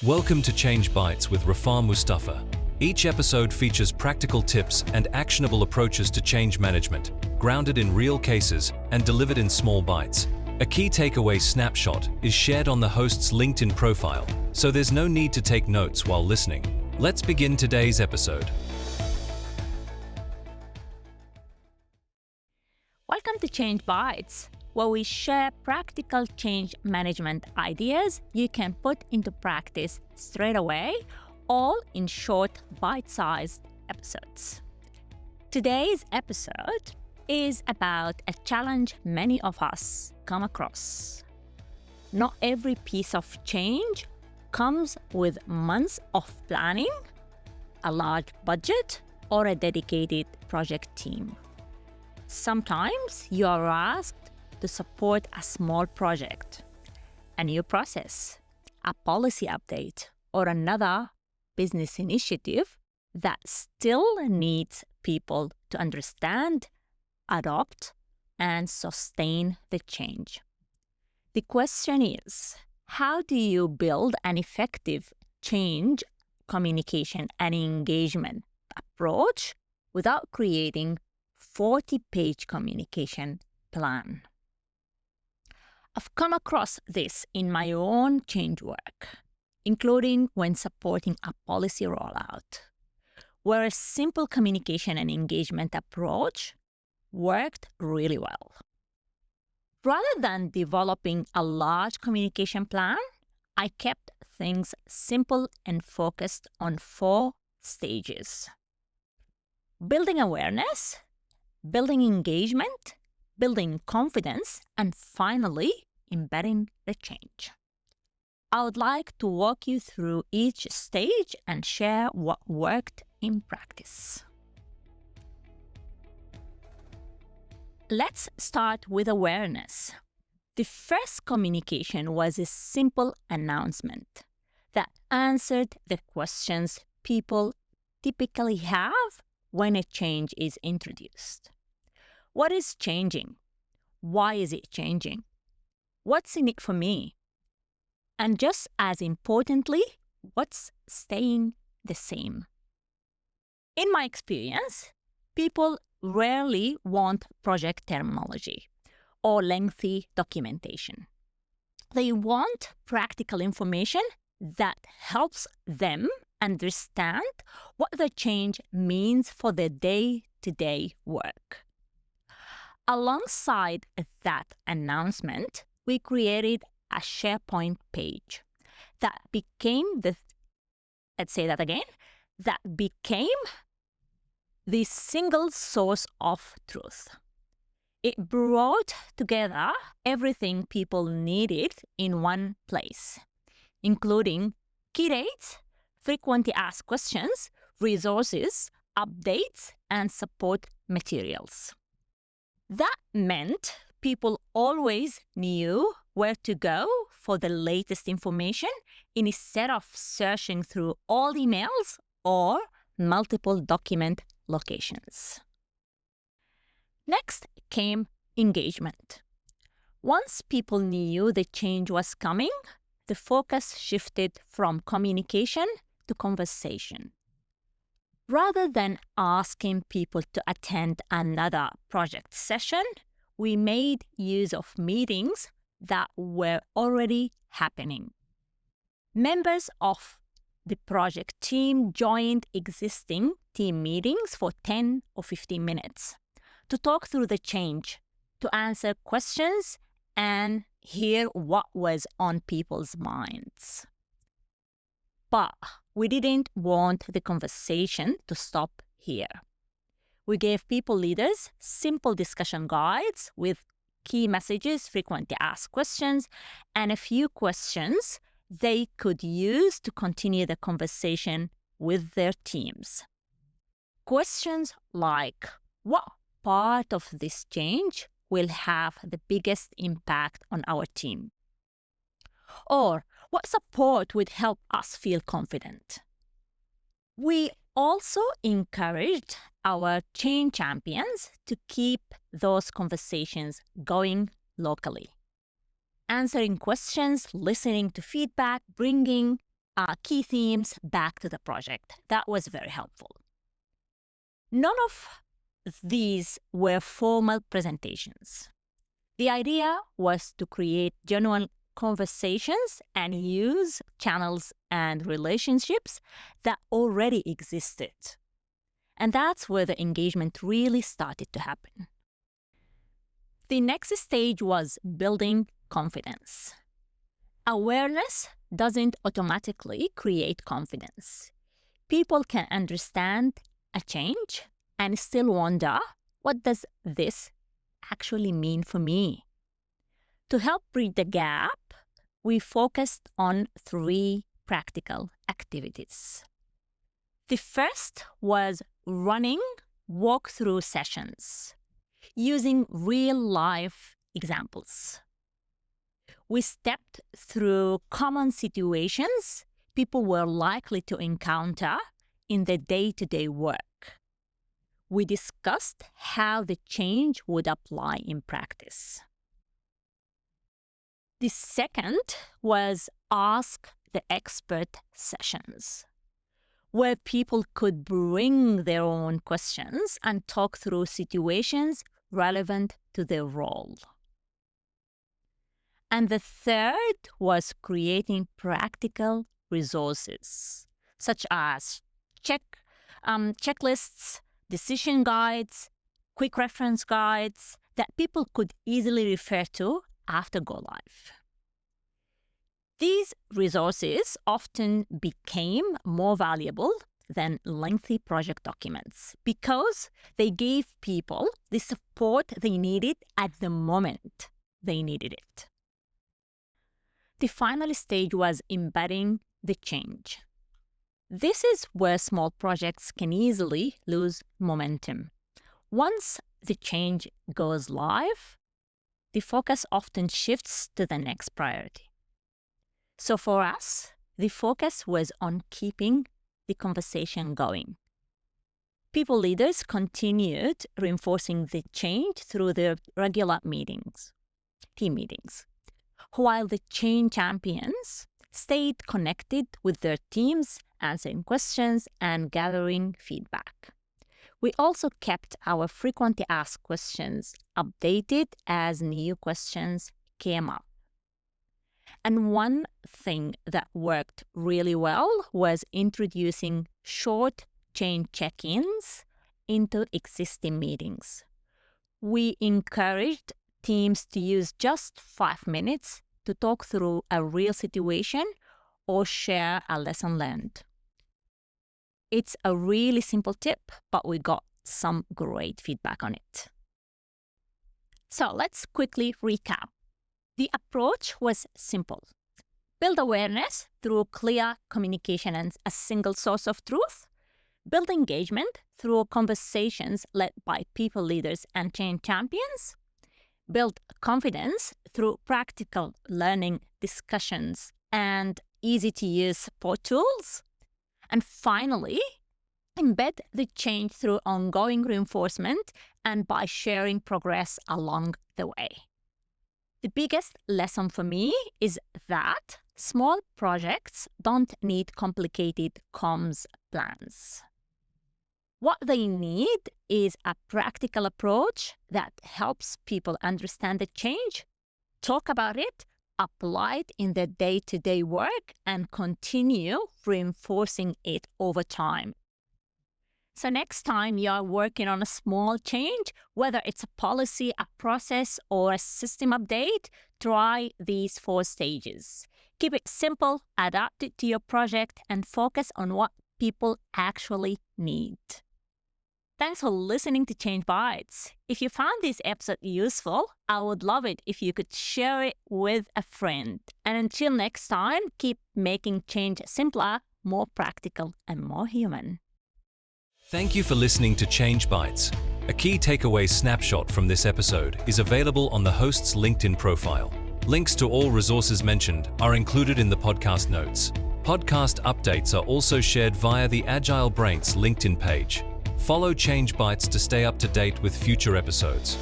Welcome to Change Bites with Rafah Mustafa. Each episode features practical tips and actionable approaches to change management, grounded in real cases and delivered in small bites. A key takeaway snapshot is shared on the host's LinkedIn profile, so there's no need to take notes while listening. Let's begin today's episode. Welcome to Change Bites, where we share practical change management ideas you can put into practice straight away, all in short, bite-sized episodes. Today's episode is about a challenge many of us come across. Not every piece of change comes with months of planning, a large budget, or a dedicated project team. Sometimes you are asked to support a small project, a new process, a policy update, or another business initiative that still needs people to understand, adopt, and sustain the change. The question is, how do you build an effective change communication and engagement approach without creating 40-page communication plan? I've come across this in my own change work, including when supporting a policy rollout, where a simple communication and engagement approach worked really well. Rather than developing a large communication plan, I kept things simple and focused on 4 stages: building awareness, building engagement, building confidence, and finally, embedding the change. I would like to walk you through each stage and share what worked in practice. Let's start with awareness. The first communication was a simple announcement that answered the questions people typically have when a change is introduced. What is changing? Why is it changing? What's in it for me? And just as importantly, what's staying the same? In my experience, people rarely want project terminology or lengthy documentation. They want practical information that helps them understand what the change means for their day-to-day work. Alongside that announcement, we created a SharePoint page that became the single source of truth. It brought together everything people needed in one place, including key dates, frequently asked questions, resources, updates, and support materials. That meant people always knew where to go for the latest information instead of searching through all emails or multiple document locations. Next came engagement. Once people knew the change was coming, the focus shifted from communication to conversation. Rather than asking people to attend another project session, we made use of meetings that were already happening. Members of the project team joined existing team meetings for 10 or 15 minutes to talk through the change, to answer questions, and hear what was on people's minds. But we didn't want the conversation to stop here. We gave people leaders simple discussion guides with key messages, frequently asked questions, and a few questions they could use to continue the conversation with their teams. Questions like, what part of this change will have the biggest impact on our team? Or what support would help us feel confident? We also encouraged our change champions to keep those conversations going locally. Answering questions, listening to feedback, bringing key themes back to the project. That was very helpful. None of these were formal presentations. The idea was to create genuine conversations and use channels and relationships that already existed. And that's where the engagement really started to happen. The next stage was building confidence. Awareness doesn't automatically create confidence. People can understand a change and still wonder, what does this actually mean for me? To help bridge the gap, we focused on 3 practical activities. The first was running walkthrough sessions using real-life examples. We stepped through common situations people were likely to encounter in their day-to-day work. We discussed how the change would apply in practice. The second was Ask the Expert sessions, where people could bring their own questions and talk through situations relevant to their role. And the third was creating practical resources, such as checklists, decision guides, quick reference guides that people could easily refer to after go live. These resources often became more valuable than lengthy project documents because they gave people the support they needed at the moment they needed it. The final stage was embedding the change. This is where small projects can easily lose momentum. Once the change goes live, the focus often shifts to the next priority. So for us, the focus was on keeping the conversation going. People leaders continued reinforcing the change through their regular meetings, team meetings, while the change champions stayed connected with their teams, answering questions and gathering feedback. We also kept our frequently asked questions updated as new questions came up. And one thing that worked really well was introducing short change check-ins into existing meetings. We encouraged teams to use just 5 minutes to talk through a real situation or share a lesson learned. It's a really simple tip, but we got some great feedback on it. So let's quickly recap. The approach was simple. Build awareness through clear communication and a single source of truth. Build engagement through conversations led by people leaders and change champions. Build confidence through practical learning discussions and easy-to-use support tools. And finally, embed the change through ongoing reinforcement and by sharing progress along the way. The biggest lesson for me is that small projects don't need complicated comms plans. What they need is a practical approach that helps people understand the change, talk about it, apply it in their day-to-day work, and continue reinforcing it over time. So next time you're working on a small change, whether it's a policy, a process, or a system update, try these 4 stages. Keep it simple, adapt it to your project, and focus on what people actually need. Thanks for listening to Change Bites. If you found this episode useful, I would love it if you could share it with a friend. And until next time, keep making change simpler, more practical, and more human. Thank you for listening to Change Bites. A key takeaway snapshot from this episode is available on the host's LinkedIn profile. Links to all resources mentioned are included in the podcast notes. Podcast updates are also shared via the Agile-Brainz LinkedIn page. Follow Change Bites to stay up to date with future episodes.